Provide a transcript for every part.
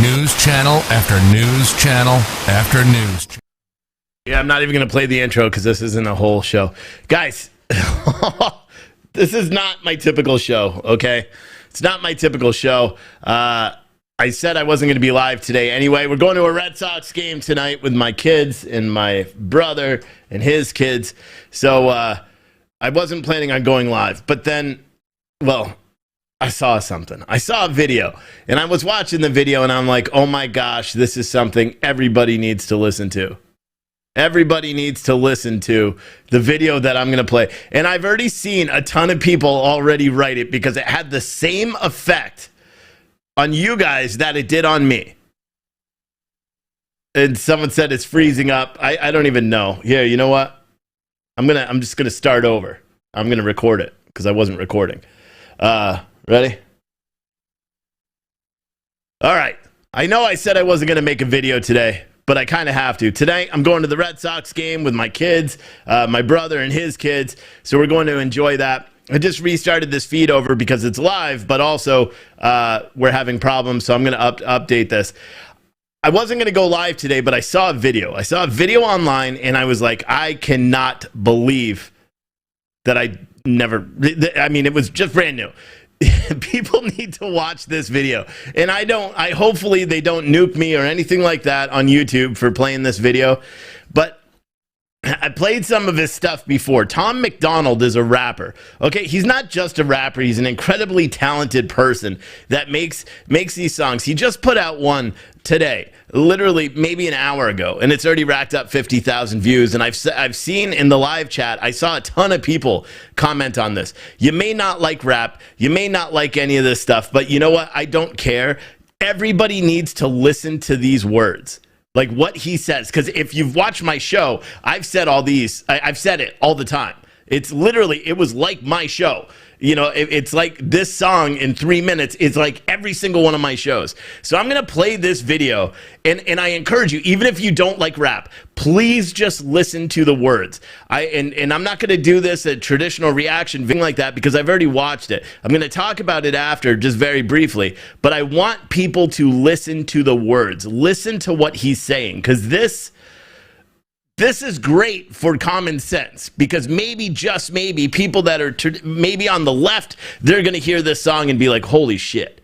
News channel after news channel after news. Yeah, I'm not even going to play the intro because this isn't a whole show. Guys, this is not my typical show, okay? It's not my typical show. I said I wasn't going to be live today anyway. We're going to a Red Sox game tonight with my kids and my brother and his kids. So I wasn't planning on going live. But then, well, I saw something. I saw a video, and I was watching the video, and I'm like, oh my gosh, this is something everybody needs to listen to. Everybody needs to listen to the video that I'm going to play. And I've already seen a ton of people already write it because it had the same effect on you guys that it did on me. And someone said it's freezing up. I don't even know. Here, you know what? I'm just gonna start over. I'm gonna record it because I wasn't recording. Ready? All right. I know I said I wasn't going to make a video today, but I kind of have to. Today, I'm going to the Red Sox game with my kids, my brother and his kids, so we're going to enjoy that. I just restarted this feed over because it's live, but also we're having problems, so I'm going to update this. I wasn't going to go live today, but I saw a video. I saw a video online, and I was like, I cannot believe that it was just brand new. People need to watch this video, and I hopefully they don't nuke me or anything like that on YouTube for playing this video, but I played some of his stuff before. Tom McDonald is a rapper. Okay, he's not just a rapper, he's an incredibly talented person that makes these songs. He just put out one today, literally maybe an hour ago, and it's already racked up 50,000 views. And I've seen in the live chat, I saw a ton of people comment on this. You may not like rap, you may not like any of this stuff, but you know what? I don't care. Everybody needs to listen to these words, like what he says, because if you've watched my show, I've said all these. I've said it all the time. It's literally, it was like my show. You know, it's like this song in 3 minutes is like every single one of my shows. So I'm going to play this video, and I encourage you, even if you don't like rap, please just listen to the words. And I'm not going to do this a traditional reaction thing like that because I've already watched it. I'm going to talk about it after, just very briefly, but I want people to listen to the words. Listen to what he's saying, because this is great for common sense, because maybe, just maybe, people that are maybe on the left, they're going to hear this song and be like, holy shit.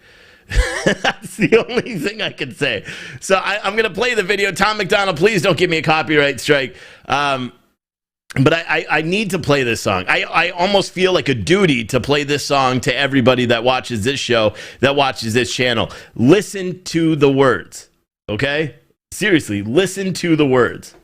That's the only thing I can say. So I'm going to play the video. Tom McDonald, please don't give me a copyright strike. But I need to play this song. I almost feel like a duty to play this song to everybody that watches this show, that watches this channel. Listen to the words, okay? Seriously, listen to the words.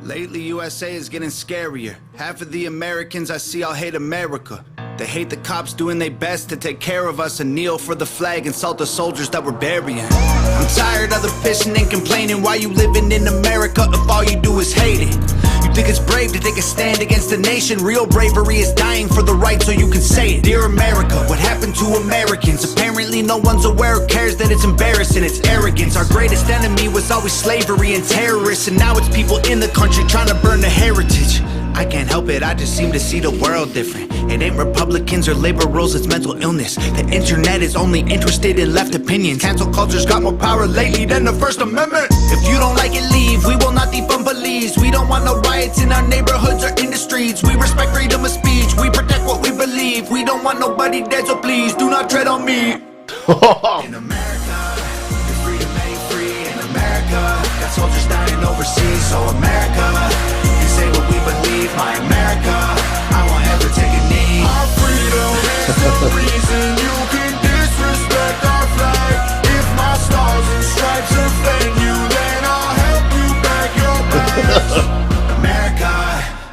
Lately, USA is getting scarier. Half of the Americans I see all hate America. They hate the cops doing their best to take care of us and kneel for the flag and salt the soldiers that we're burying. I'm tired of the pissing and complaining. Why you living in America if all you do is hate it? You think it's brave to take a stand against the nation? Real bravery is dying for the right so you can say it. Dear America, what happened to Americans? Apparently no one's aware or cares that it's embarrassing. It's arrogance. Our greatest enemy was always slavery and terrorists, and now it's people in the country trying to burn the heritage. I can't help it, I just seem to see the world different. It ain't Republicans or liberals, it's mental illness. The internet is only interested in left opinions. Cancel culture's got more power lately than the First Amendment. If you don't like it, leave. We will not defund police. We don't want no riots in our neighborhoods or in the streets. We respect freedom of speech. We protect what we believe. We don't want nobody dead, so please do not tread on me. In America, your freedom ain't free. In America, got soldiers dying overseas. So America, you say what we believe. My America, I won't ever take a knee. Our freedom is the reason you can disrespect our flag. If my stars and stripes offend you, then I'll help you back your bags. America,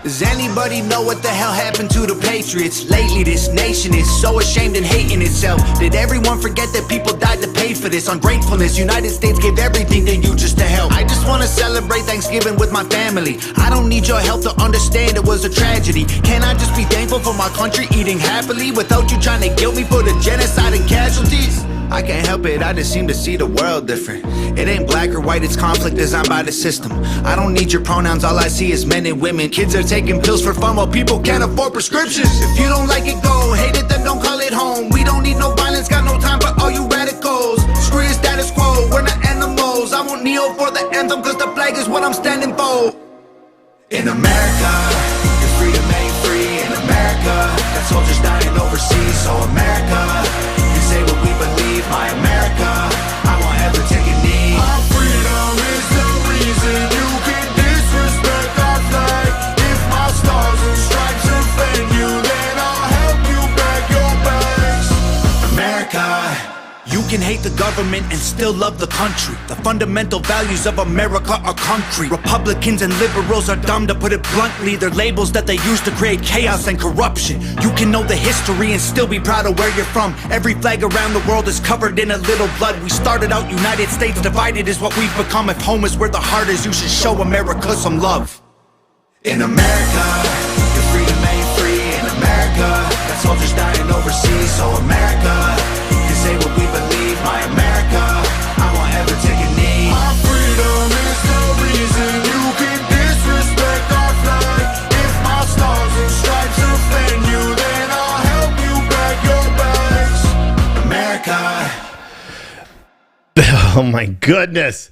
does anybody anybody know what the hell happened to the Patriots? Lately this nation is so ashamed and hating itself. Did everyone forget that people died to pay for this? Ungratefulness, United States gave everything to you just to help. I just wanna celebrate Thanksgiving with my family. I don't need your help to understand it was a tragedy. Can I just be thankful for my country eating happily without you trying to guilt me for the genocide and casualties? I can't help it, I just seem to see the world different. It ain't black or white, it's conflict designed by the system. I don't need your pronouns, all I see is men and women. Kids are taking pills for fun while people can't afford prescriptions. If you don't like it, go. Hate it, then don't call it home. We don't need no violence, got no time for all you radicals. Screw your status quo, we're not animals. I won't kneel for the anthem, cause the flag is what I'm standing for. In America, your freedom ain't free. In America, got soldiers dying overseas. So America, you say what we believe. My America, I won't ever take a knee. Our freedom is the reason you can disrespect our flag. If my stars and stripes offend you, then I'll help you pack your bags. America, you can hate the government and still love the country. The fundamental values of America are concrete. Republicans and liberals are dumb, to put it bluntly. They're labels that they use to create chaos and corruption. You can know the history and still be proud of where you're from. Every flag around the world is covered in a little blood. We started out United States divided is what we've become. If home is where the heart is, you should show America some love. In America, your freedom ain't free. In America, got soldiers dying overseas. So America, you say what we believe. My America, I won't ever take a knee. Our freedom is the reason you can disrespect our flag. If my stars and stripes offend you, then I'll help you pack your bags. America. Oh my goodness.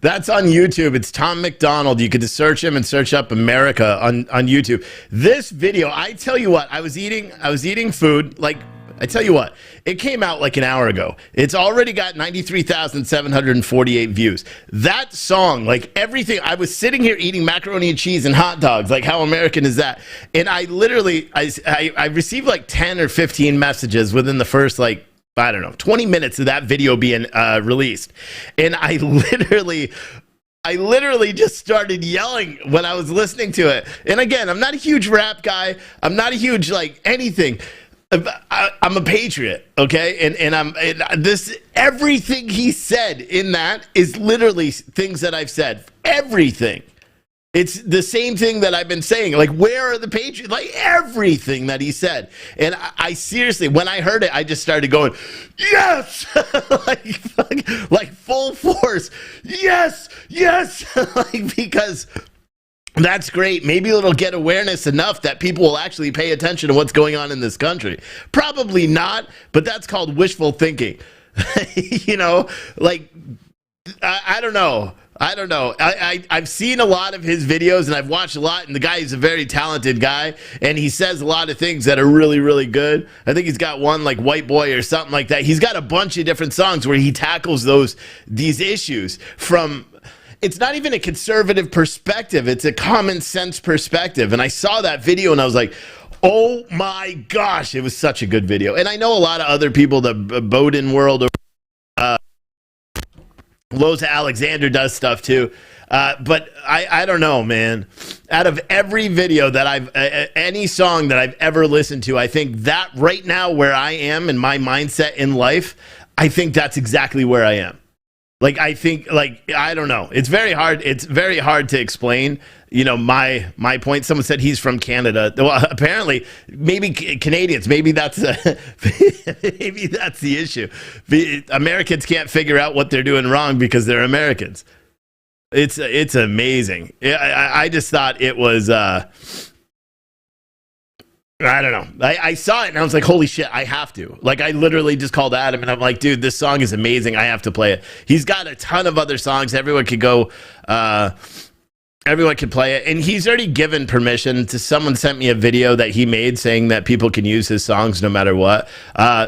That's on YouTube. It's Tom McDonald. You could just search him and search up America on YouTube. This video, I tell you what, I was eating food. Like, I tell you what, it came out like an hour ago. It's already got 93,748 views. That song, like everything, I was sitting here eating macaroni and cheese and hot dogs. Like, how American is that? And I literally, I received like 10 or 15 messages within the first, like, I don't know, 20 minutes of that video being released. And I literally just started yelling when I was listening to it. And again, I'm not a huge rap guy. I'm not a huge, like, anything. I'm a patriot, okay? And this, everything he said in that is literally things that I've said. Everything. It's the same thing that I've been saying. Like, where are the Patriots? Like, everything that he said. And I seriously, when I heard it, I just started going, yes! like full force. Yes! Yes! Like, because that's great. Maybe it'll get awareness enough that people will actually pay attention to what's going on in this country. Probably not, but that's called wishful thinking. You know, like, I don't know. I've seen a lot of his videos and I've watched a lot, and the guy is a very talented guy and he says a lot of things that are really, really good. I think he's got one like White Boy or something like that. He's got a bunch of different songs where he tackles these issues from, it's not even a conservative perspective. It's a common sense perspective. And I saw that video and I was like, oh my gosh, it was such a good video. And I know a lot of other people, the Bowden world, Loza Alexander does stuff too. But I don't know, man. Out of every video that any song that I've ever listened to, I think that right now where I am in my mindset in life, I think that's exactly where I am. Like, I think, like, I don't know. It's very hard. It's very hard to explain, you know, my point. Someone said he's from Canada. Well, apparently, maybe Canadians, maybe that's maybe that's the issue. Americans can't figure out what they're doing wrong because they're Americans. It's amazing. I just thought it was, I don't know. I saw it and I was like, holy shit, I have to. Like, I literally just called Adam and I'm like, dude, this song is amazing. I have to play it. He's got a ton of other songs. Everyone could go, everyone can play it. And he's already given permission to, someone sent me a video that he made saying that people can use his songs no matter what.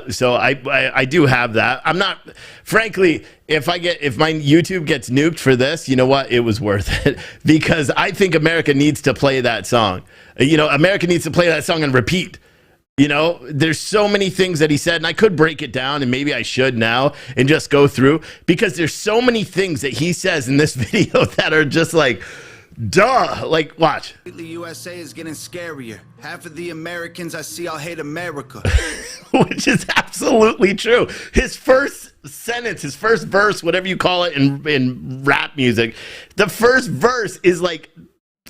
So I do have that. I'm not, frankly, if my YouTube gets nuked for this, you know what? It was worth it, because I think America needs to play that song. You know, America needs to play that song and repeat. You know, there's so many things that he said, and I could break it down, and maybe I should now and just go through, because there's so many things that he says in this video that are just like, Duh. Like, watch. Lately, USA is getting scarier. Half of the Americans I see all hate America. Which is absolutely true. His first sentence, his first verse, whatever you call it in rap music, the first verse is like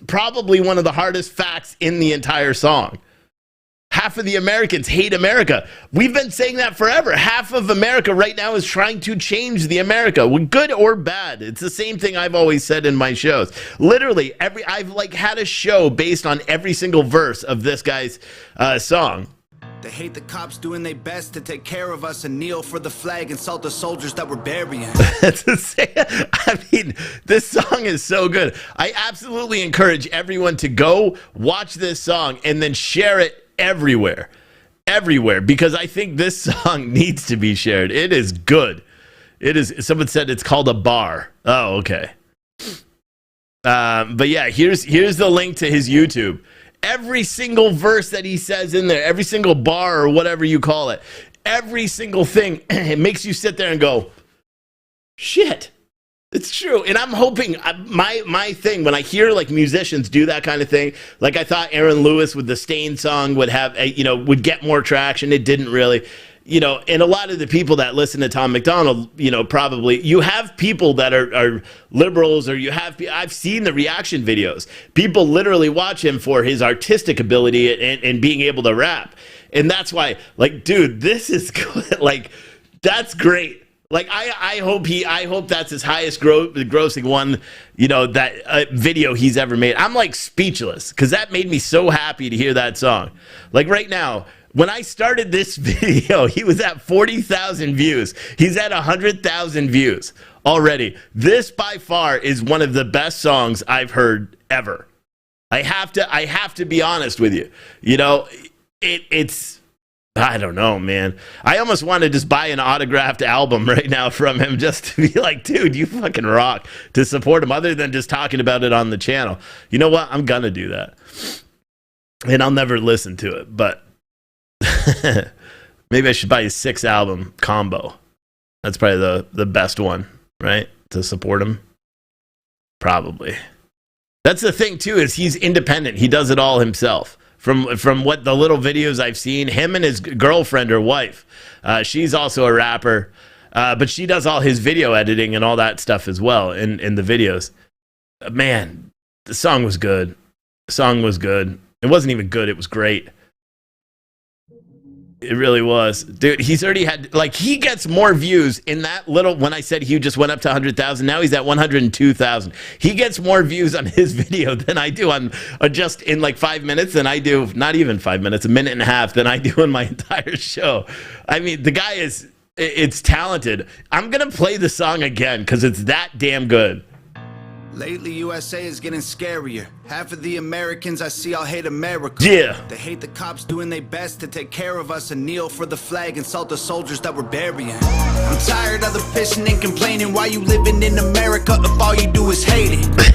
probably one of the hardest facts in the entire song. Half of the Americans hate America. We've been saying that forever. Half of America right now is trying to change the America, good or bad. It's the same thing I've always said in my shows. Literally, I've like had a show based on every single verse of this guy's song. They hate the cops doing their best to take care of us and kneel for the flag and salt the soldiers that we're burying. I mean, this song is so good. I absolutely encourage everyone to go watch this song and then share it everywhere, because I think this song needs to be shared. It is good. It is. Someone said it's called a bar. Oh, okay. But yeah, here's the link to his YouTube. Every single verse that he says in there, every single bar or whatever you call it, every single thing, it makes you sit there and go, shit. It's true. And I'm hoping my thing, when I hear like musicians do that kind of thing, like I thought Aaron Lewis with the Stain song would have, would get more traction. It didn't really, and a lot of the people that listen to Tom MacDonald, probably you have people that are liberals, or I've seen the reaction videos. People literally watch him for his artistic ability and being able to rap. And that's why, like, dude, this is good. Like, that's great. Like, I hope that's his highest grossing one, that video he's ever made. I'm like speechless, because that made me so happy to hear that song. Like right now, when I started this video, he was at 40,000 views. He's at 100,000 views already. This by far is one of the best songs I've heard ever. I have to be honest with you. It's. I don't know, man. I almost want to just buy an autographed album right now from him, just to be like, dude, you fucking rock, to support him, other than just talking about it on the channel. You know what? I'm going to do that. And I'll never listen to it, but maybe I should buy his 6-album combo. That's probably the best one, right? To support him. Probably. That's the thing, too, is he's independent. He does it all himself. From what the little videos I've seen, him and his girlfriend or wife, she's also a rapper, but she does all his video editing and all that stuff as well in the videos. Man, the song was good. The song was good. It wasn't even good. It was great. It really was. Dude, he's already had, like, he gets more views in that little, when I said he just went up to 100,000, now he's at 102,000. He gets more views on his video than I do on, just in like 5 minutes than I do, not even 5 minutes, a minute and a half than I do in my entire show. I mean, the guy it's talented. I'm going to play the song again because it's that damn good. Lately, USA is getting scarier. Half of the Americans I see all hate America. Yeah. They hate the cops doing their best to take care of us and kneel for the flag and salt the soldiers that we're burying. I'm tired of the pissing and complaining. Why you living in America if all you do is hate it?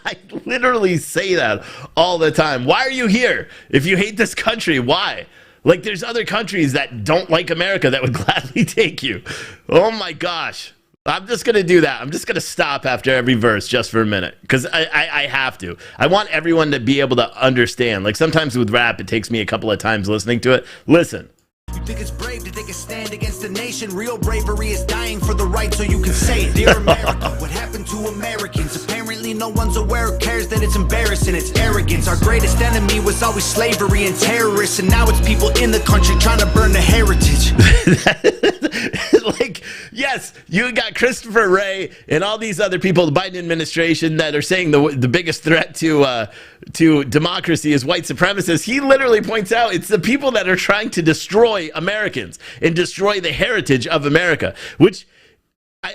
I literally say that all the time. Why are you here? If you hate this country, why? Like, there's other countries that don't like America that would gladly take you. Oh my gosh. I'm just going to do that. I'm just going to stop after every verse just for a minute, because I have to. I want everyone to be able to understand. Like, sometimes with rap, it takes me a couple of times listening to it. Listen. You think it's brave to take a stand against the nation? Real bravery is dying for the right so you can say it. Dear America, what happened to Americans? Apparently no one's aware or cares that it's embarrassing. It's arrogance. Our greatest enemy was always slavery and terrorists, and now it's people in the country trying to burn the heritage. Like, yes, you got Christopher Wray and all these other people, the Biden administration, that are saying the biggest threat to democracy is white supremacists. He literally points out it's the people that are trying to destroy Americans and destroy the heritage of America, which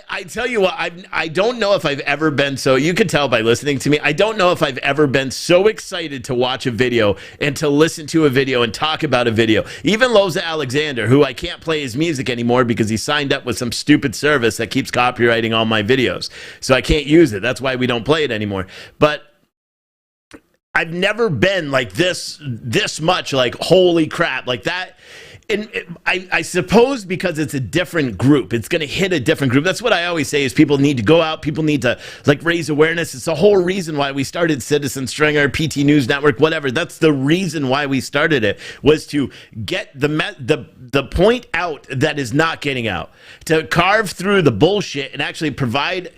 I tell you what, I don't know if I've ever been so, you can tell by listening to me, I don't know if I've ever been so excited to watch a video and to listen to a video and talk about a video. Even Loza Alexander, who I can't play his music anymore because he signed up with some stupid service that keeps copyrighting all my videos. So I can't use it. That's why we don't play it anymore. But I've never been like this much, like, holy crap, like that. I suppose because it's a different group, it's going to hit a different group. That's what I always say is people need to go out. People need to like raise awareness. It's the whole reason why we started Citizen Stringer, PT News Network, whatever. That's the reason why we started it, was to get the point out that is not getting out, to carve through the bullshit and actually provide,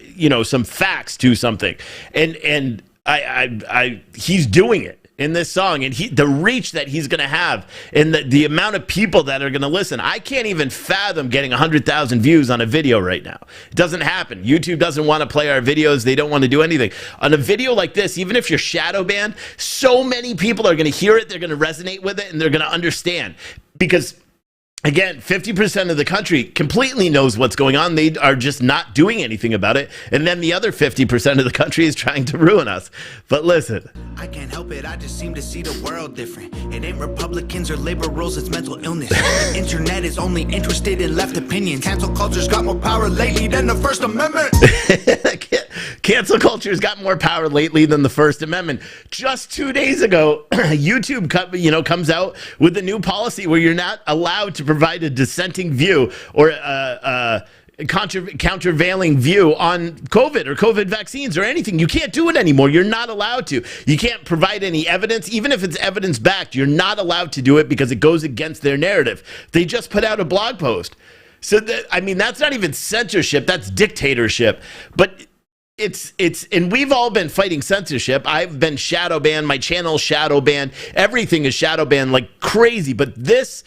some facts to something. And he's doing it in this song, and the reach that he's going to have, and the amount of people that are going to listen. I can't even fathom getting 100,000 views on a video right now. It doesn't happen. YouTube doesn't want to play our videos. They don't want to do anything. On a video like this, even if you're shadow banned, so many people are going to hear it, they're going to resonate with it, and they're going to understand. Because again, 50% of the country completely knows what's going on. They are just not doing anything about it. And then the other 50% of the country is trying to ruin us. But listen. I can't help it, I just seem to see the world different. It ain't Republicans or liberals, it's mental illness. The internet is only interested in left opinions. Cancel culture's got more power lately than the First Amendment. Cancel culture's got more power lately than the First Amendment. Just 2 days ago, YouTube comes out with a new policy where you're not allowed to provide a dissenting view or countervailing view on COVID or COVID vaccines or anything. You can't do it anymore. You're not allowed to. You can't provide any evidence. Even if it's evidence backed, you're not allowed to do it because it goes against their narrative. They just put out a blog post. So that's not even censorship. That's dictatorship. But and we've all been fighting censorship. I've been shadow banned. My channel shadow banned. Everything is shadow banned like crazy. But this,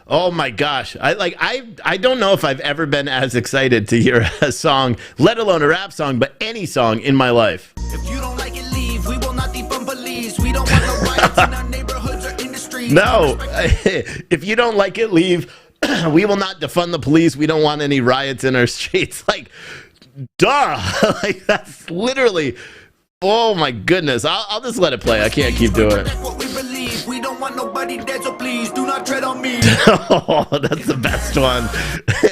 oh my gosh. I don't know if I've ever been as excited to hear a song, let alone a rap song, but any song in my life. If you don't like it, leave. We will not defund police. We don't want no riots in our neighborhoods or industries. No. If you don't like it, leave. We will not defund the police. We don't want any riots in our streets. Like, duh. Like, that's literally, oh my goodness. I'll just let it play. I can't keep doing it. What we believe. We don't want nobody dead, so please do not tread on me. Oh, that's the best one.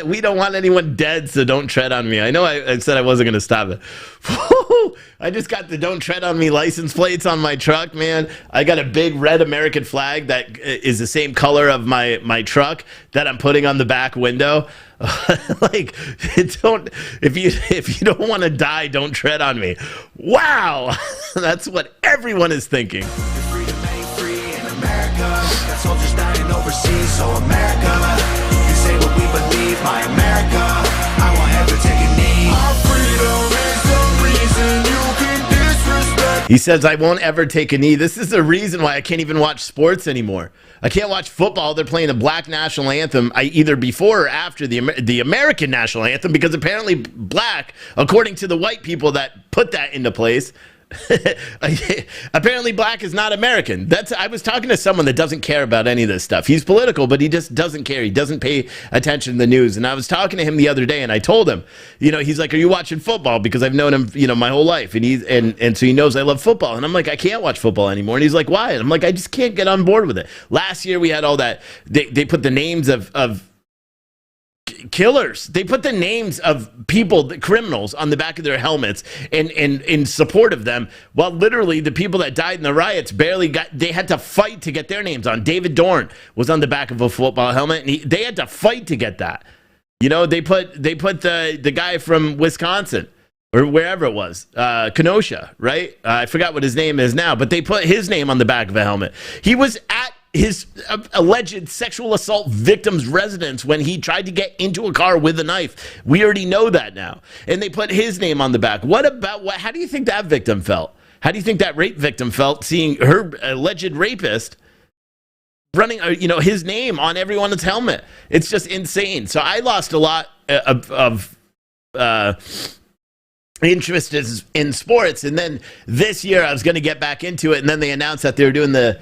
We don't want anyone dead, so don't tread on me. I know I said I wasn't going to stop it. I just got the don't tread on me license plates on my truck, man. I got a big red American flag that is the same color of my truck that I'm putting on the back window. Like, if you don't want to die, don't tread on me. Wow. That's what everyone is thinking. Freedom ain't free in America. Got soldiers dying overseas, so America, you say what we believe, my America. I won't ever take a knee. Our freedom is the reason you can disrespect. He says, I won't ever take a knee. This is the reason why I can't even watch sports anymore. I can't watch football. They're playing a black national anthem either before or after the American national anthem, because apparently black, according to the white people that put that into place, apparently black is not American. I was talking to someone that doesn't care about any of this stuff. He's political, but he just doesn't care. He doesn't pay attention to the news. And I was talking to him the other day, and I told him, he's like, are you watching football? Because I've known him, my whole life. And so he knows I love football. And I'm like, I can't watch football anymore. And he's like, why? And I'm like, I just can't get on board with it. Last year we had all that. They put the names of killers. They put the names of people, the criminals, on the back of their helmets and in support of them, while literally the people that died in the riots they had to fight to get their names on. David Dorn was on the back of a football helmet, and they had to fight to get that. They put the guy from Wisconsin or wherever it was, Kenosha, right? I forgot what his name is now, but they put his name on the back of a helmet. He was at his alleged sexual assault victim's residence when he tried to get into a car with a knife. We already know that now. And they put his name on the back. How do you think that victim felt? How do you think that rape victim felt seeing her alleged rapist running, his name on everyone's helmet? It's just insane. So I lost a lot of interest in sports. And then this year I was going to get back into it. And then they announced that they were doing the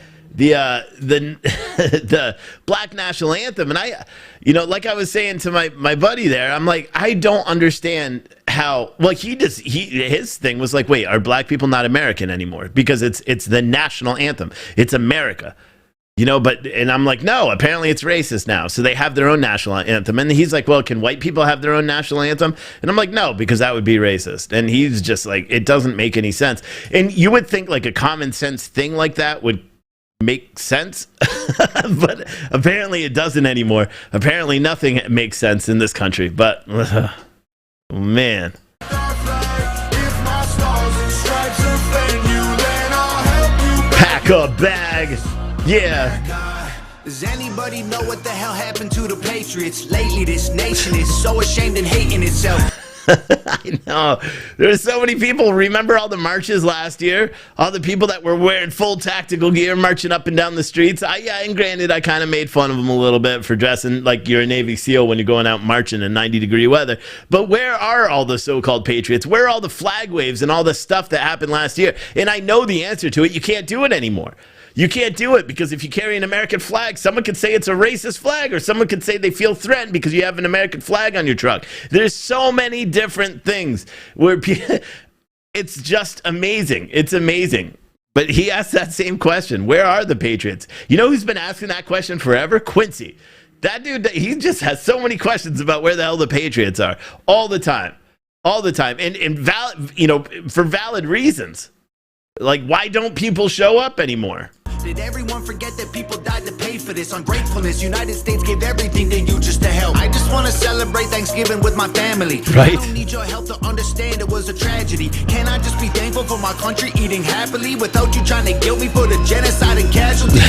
black national anthem, and I like I was saying to my buddy there, I'm like, I don't understand how. Well, his thing was like, wait, are black people not American anymore? Because it's the national anthem, it's America, and I'm like, no, apparently it's racist now, so they have their own national anthem. And he's like, well, can white people have their own national anthem? And I'm like, no, because that would be racist. And he's just like, it doesn't make any sense. And you would think like a common sense thing like that would make sense. But apparently it doesn't anymore. Apparently nothing makes sense in this country. But man. Pack a bag. Yeah. Does anybody know what the hell happened to the Patriots? Lately this nation is so ashamed and hating itself. I know. There's so many people. Remember all the marches last year? All the people that were wearing full tactical gear marching up and down the streets. And granted, I kind of made fun of them a little bit for dressing like you're a Navy SEAL when you're going out marching in 90-degree weather. But where are all the so-called patriots? Where are all the flag waves and all the stuff that happened last year? And I know the answer to it. You can't do it anymore. You can't do it because if you carry an American flag, someone could say it's a racist flag, or someone could say they feel threatened because you have an American flag on your truck. There's so many different things where it's just amazing. It's amazing. But he asked that same question. Where are the Patriots? You know who's been asking that question forever? Quincy. That dude, he just has so many questions about where the hell the Patriots are all the time. All the time. And for valid reasons. Like, why don't people show up anymore? Did everyone forget that people died to pay for this ungratefulness? United States gave everything to you just to help. I just want to celebrate Thanksgiving with my family. Right. I don't need your help to understand it was a tragedy. Can I just be thankful for my country eating happily without you trying to guilt me for the genocide and casualties?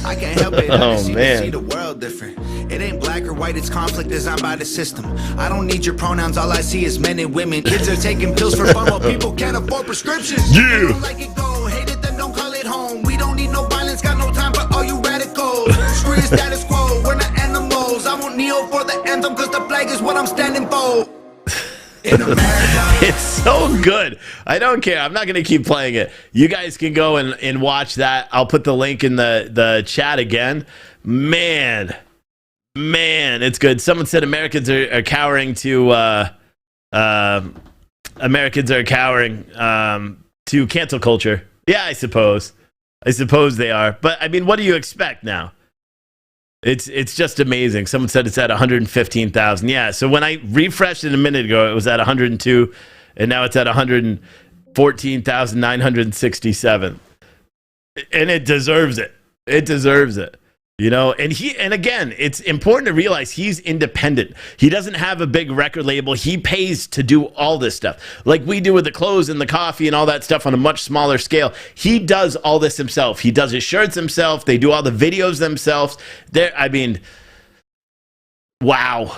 I can't help it. I see the world different. It ain't black or white, it's conflict designed by the system. I don't need your pronouns, all I see is men and women. Kids are taking pills for fun while people can't afford prescriptions. Yeah. They don't like it, go. Hate it, then don't call it home. We don't need no violence, got no time for all you radicals. Screw your status quo, we're not animals. I won't kneel for the anthem cause the flag is what I'm standing for. In America. It's so good. I don't care. I'm not going to keep playing it. You guys can go and watch that. I'll put the link in the chat again. Man, it's good. Someone said Americans are cowering to to cancel culture. Yeah, I suppose they are. But I mean, what do you expect now? It's just amazing. Someone said it's at 115,000. Yeah, so when I refreshed it a minute ago, it was at 102, and now it's at 114,967. And it deserves it. It deserves it. You know, and again, it's important to realize he's independent. He doesn't have a big record label. He pays to do all this stuff. Like we do with the clothes and the coffee and all that stuff on a much smaller scale. He does all this himself. He does his shirts himself. They do all the videos themselves. Wow.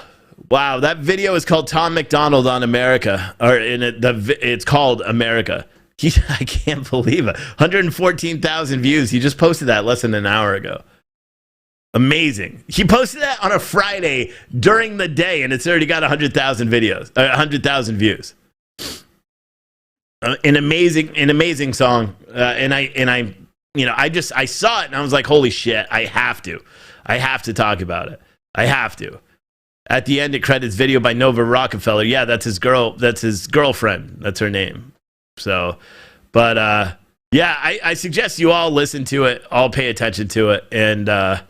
That video is called Tom McDonald on America, it's called America. I can't believe it. 114,000 views. He just posted that less than an hour ago. Amazing. He posted that on a Friday during the day, and it's already got 100,000 views. An amazing song. I saw it and I was like, holy shit, I have to talk about it. I have to. At the end, it credits video by Nova Rockefeller. Yeah, that's his girlfriend. That's her name. So, but I suggest you all listen to it, all pay attention to it, and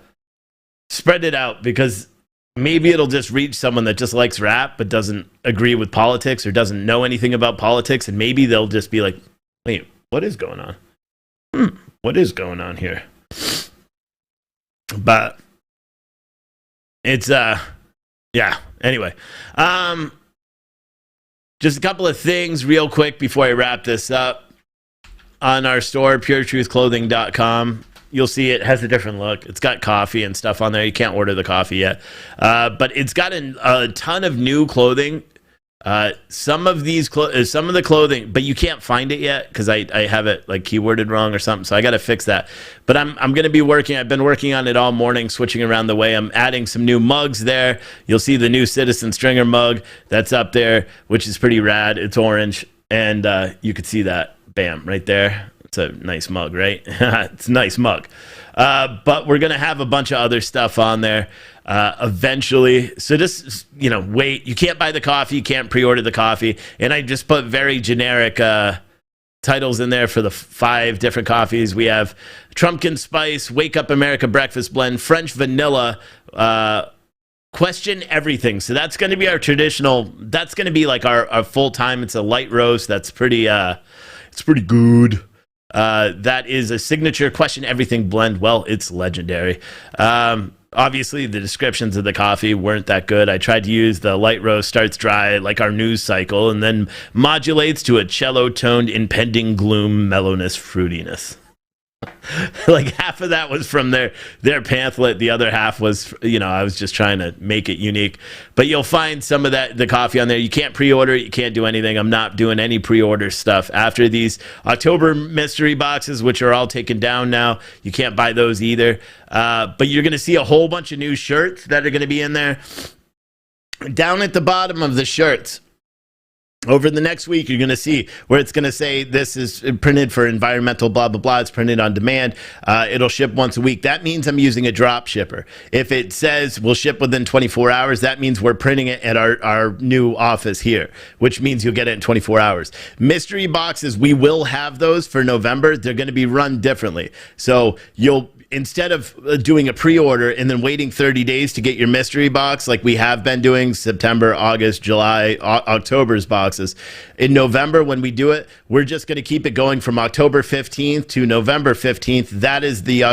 spread it out, because maybe it'll just reach someone that just likes rap but doesn't agree with politics or doesn't know anything about politics, and maybe they'll just be like, wait, what is going on? What is going on here? But it's anyway, just a couple of things real quick before I wrap this up. On our store, puretruthclothing.com, you'll see it has a different look. It's got coffee and stuff on there. You can't order the coffee yet. But it's got a ton of new clothing. Some of the clothing, but you can't find it yet because I have it like keyworded wrong or something. So I got to fix that. But I'm going to be I've been working on it all morning, switching around the way. I'm adding some new mugs there. You'll see the new Citizen Stringer mug that's up there, which is pretty rad. It's orange. And you could see that. Bam, right there. It's a nice mug, right? It's a nice mug. But we're going to have a bunch of other stuff on there eventually. So just, wait. You can't buy the coffee. You can't pre-order the coffee. And I just put very generic titles in there for the 5 different coffees. We have Trumpkin Spice, Wake Up America Breakfast Blend, French Vanilla, Question Everything. So that's going to be our traditional. That's going to be like our full time. It's a light roast. That's pretty. It's pretty good. That is a signature Question Everything blend. Well, it's legendary. Obviously, the descriptions of the coffee weren't that good. I tried to use the light roast, starts dry like our news cycle, and then modulates to a cello-toned impending gloom, mellowness, fruitiness. Like half of that was from their pamphlet. The other half was, I was just trying to make it unique. But you'll find some of the coffee on there. You can't pre-order it. You can't do anything. I'm not doing any pre-order stuff. After these October mystery boxes, which are all taken down now, you can't buy those either. But you're going to see a whole bunch of new shirts that are going to be in there. Down at the bottom of the shirts, over the next week, you're going to see where it's going to say this is printed for environmental blah, blah, blah. It's printed on demand. It'll ship once a week. That means I'm using a drop shipper. If it says we'll ship within 24 hours, that means we're printing it at our new office here, which means you'll get it in 24 hours. Mystery boxes, we will have those for November. They're going to be run differently. So instead of doing a pre-order and then waiting 30 days to get your mystery box like we have been doing September, August, July, October's boxes, in November when we do it, we're just going to keep it going from October 15th to November 15th. That is the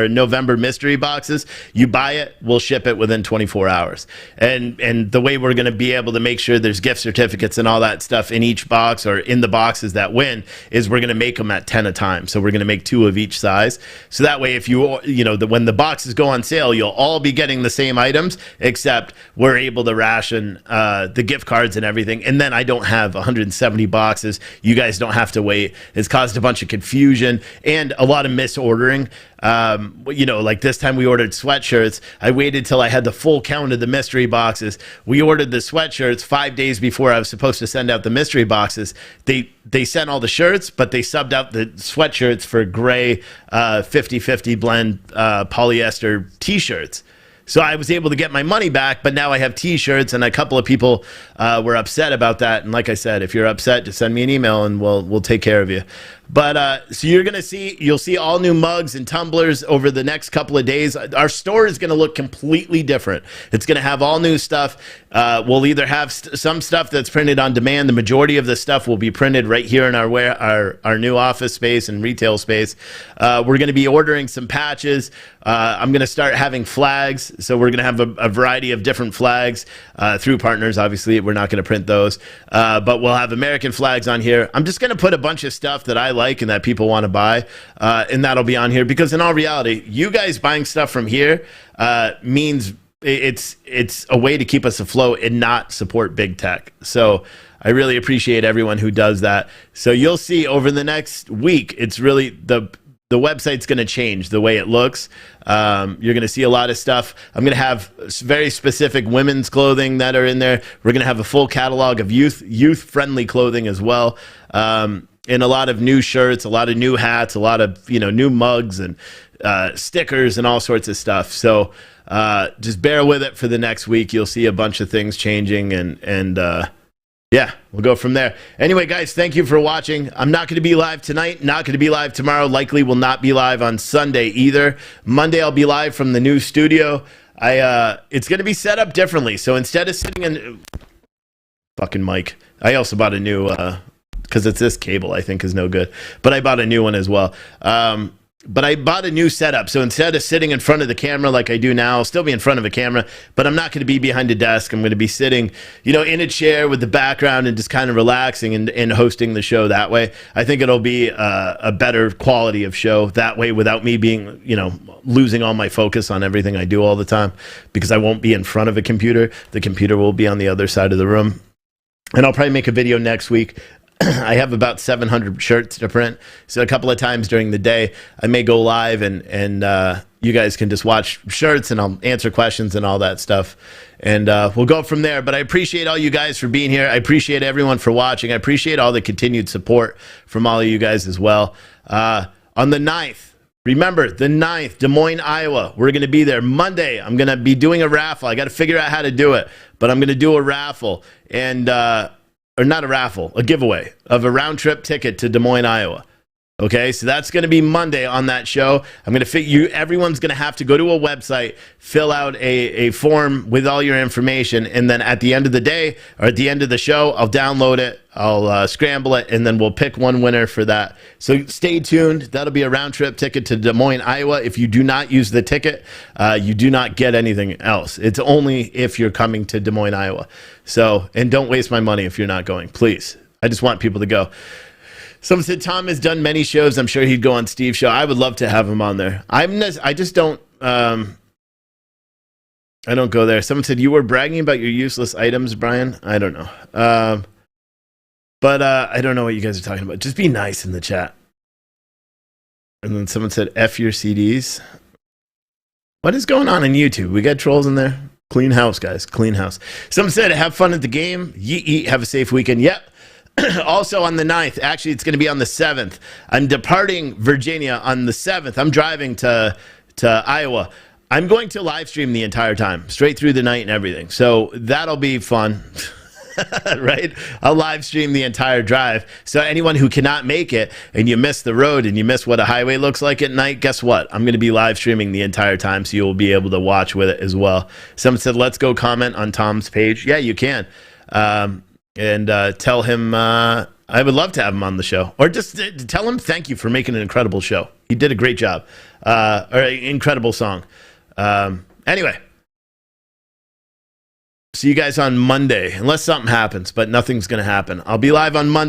November mystery boxes. You buy it, we'll ship it within 24 hours. And the way we're going to be able to make sure there's gift certificates and all that stuff in each box or in the boxes that win is we're going to make them at 10 a time. So we're going to make 2 of each size. So that way, if when the boxes go on sale, you'll all be getting the same items, except we're able to ration the gift cards and everything. And then I don't have 170 boxes. You guys don't have to wait. It's caused a bunch of confusion and a lot of misordering. Like this time we ordered sweatshirts. I waited till I had the full count of the mystery boxes. We ordered the sweatshirts 5 days before I was supposed to send out the mystery boxes. They sent all the shirts, but they subbed out the sweatshirts for gray 50-50 blend polyester t-shirts. So I was able to get my money back, but now I have t-shirts, and a couple of people were upset about that. And like I said, if you're upset, just send me an email and we'll take care of you. But so you'll see all new mugs and tumblers over the next couple of days. Our store is going to look completely different. It's going to have all new stuff. We'll either have some stuff that's printed on demand. The majority of the stuff will be printed right here in our new office space and retail space. We're going to be ordering some patches. I'm going to start having flags. So we're going to have a variety of different flags through partners. Obviously, we're not going to print those. But we'll have American flags on here. I'm just going to put a bunch of stuff that I like and that people want to buy, and that'll be on here, because in all reality, you guys buying stuff from here means it's a way to keep us afloat and not support big tech. So I really appreciate everyone who does that. So you'll see over the next week, it's really the website's going to change the way it looks. You're going to see a lot of stuff. I'm going to have very specific women's clothing that are in there. We're going to have a full catalog of youth-friendly clothing as well. And a lot of new shirts, a lot of new hats, a lot of new mugs and stickers and all sorts of stuff. So just bear with it for the next week. You'll see a bunch of things changing, and yeah, we'll go from there. Anyway, guys, thank you for watching. I'm not going to be live tonight, not going to be live tomorrow, likely will not be live on Sunday either. Monday, I'll be live from the new studio. It's going to be set up differently. So instead of sitting in fucking mic, I also bought a new because it's this cable I think is no good, but I bought a new one as well. But I bought a new setup. So instead of sitting in front of the camera like I do now, I'll still be in front of a camera, but I'm not going to be behind a desk. I'm going to be sitting, in a chair with the background and just kind of relaxing and hosting the show that way. I think it'll be a better quality of show that way without me being, losing all my focus on everything I do all the time, because I won't be in front of a computer. The computer will be on the other side of the room. And I'll probably make a video next week. I have about 700 shirts to print, so a couple of times during the day I may go live and you guys can just watch shirts and I'll answer questions and all that stuff, and we'll go from there. But I appreciate all you guys for being here. I appreciate everyone for watching. I appreciate all the continued support from all of you guys as well. On the 9th, remember, the 9th, Des Moines, Iowa. We're going to be there Monday. I'm going to be doing a raffle. I got to figure out how to do it, but I'm going to do a raffle, and or not a raffle, a giveaway of a round-trip ticket to Des Moines, Iowa. Okay, so that's going to be Monday on that show. I'm going to fit you. Everyone's going to have to go to a website, fill out a form with all your information, and then at the end of the day or at the end of the show, I'll download it, I'll scramble it, and then we'll pick one winner for that. So stay tuned. That'll be a round trip ticket to Des Moines, Iowa. If you do not use the ticket, you do not get anything else. It's only if you're coming to Des Moines, Iowa. So, and don't waste my money if you're not going, please. I just want people to go. Someone said Tom has done many shows. I'm sure he'd go on Steve's show. I would love to have him on there. I just don't. I don't go there. Someone said you were bragging about your useless items, Brian. I don't know. But I don't know what you guys are talking about. Just be nice in the chat. And then someone said F your CDs. What is going on YouTube? We got trolls in there. Clean house, guys. Clean house. Someone said have fun at the game. Yeet. Have a safe weekend. Yep. Also on the 9th, actually it's going to be on the 7th. I'm departing Virginia on the 7th. I'm driving to Iowa. I'm going to live stream the entire time, straight through the night and everything. So that'll be fun, right? I'll live stream the entire drive. So anyone who cannot make it and you miss the road and you miss what a highway looks like at night, guess what? I'm going to be live streaming the entire time, so you'll be able to watch with it as well. Someone said, let's go comment on Tom's page. Yeah, you can. And tell him I would love to have him on the show. Or just tell him thank you for making an incredible show. He did a great job. Or an incredible song. Anyway. See you guys on Monday. Unless something happens, but nothing's going to happen. I'll be live on Monday.